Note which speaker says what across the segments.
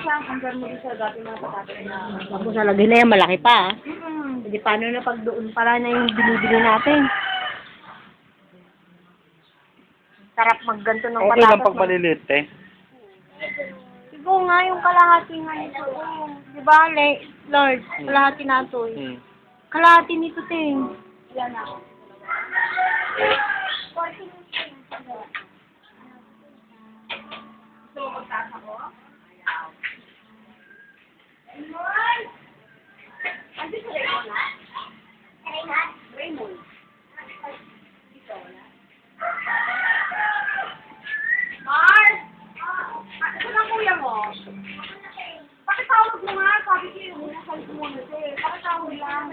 Speaker 1: siya. Hanggang mo sa dati mga patatas na.
Speaker 2: Tapos nalagay na yan, malaki pa.
Speaker 1: Hindi paano na pag doon pala na yung binibili natin. Sarap magganto ng
Speaker 3: Okay
Speaker 1: patatas.
Speaker 3: lang pag maliliit eh.
Speaker 1: Siguro nga yung kalahati nga nito. Di ba, Lord? Kalahati na ito eh.
Speaker 3: Hmm.
Speaker 1: Kalahati nito, ting. Yan na. Mars! Saan ang kuya mo? Bakit tawag mo nga? Sabi ko yung muna sa muna eh. Bakit tawag lang?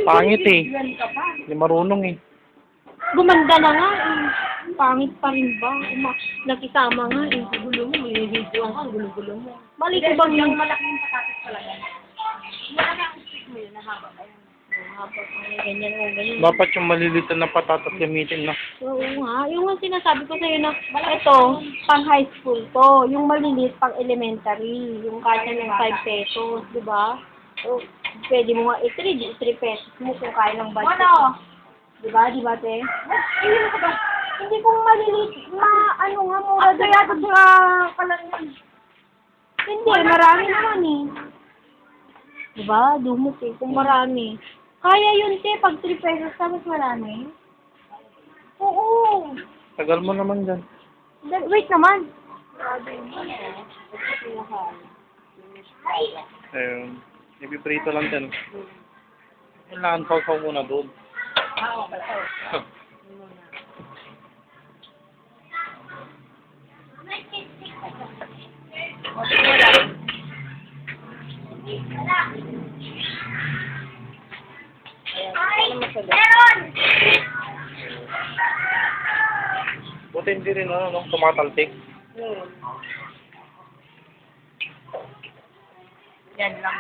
Speaker 3: Pangit eh. Hindi marunong eh.
Speaker 1: Gumanda na nga eh. Pangit pa rin ba? Nakisama nga eh. Gulo mo, may video ang gulo-gulo mo. Mali ko bang yung malaking patatas pala yan? Malaki ang stick mo yun, nahaba pa yun. Nahaba pa yun, ganyan o ganyan.
Speaker 3: Dapat yung malilitan na patatas gamitin na.
Speaker 1: Oo nga. Yung sinasabi ko sa'yo na, ito, pang high school to. Yung malilit, pang elementary. Yung kaya ng 5 pesos, di ba? O, pwede mo nga i-3 pesos mo kung kaya ng budget. Ano? Di ba, te? Hindi kong malilit, ano nga, mura doon. Kaya ito sa kalangan. Hindi, marami naman eh. Di ba? Dumot eh, kung marami. Kaya yun, te, pag 3 pesos ka, mas marami. Oo.
Speaker 3: Tagal mo naman dyan.
Speaker 1: Wait naman.
Speaker 3: Ayun. Ipiprito lang dyan. Kailangan sausaw muna doon.
Speaker 1: Meron!
Speaker 3: Buti hindi rin no? Tumataltik.
Speaker 1: Yan lang.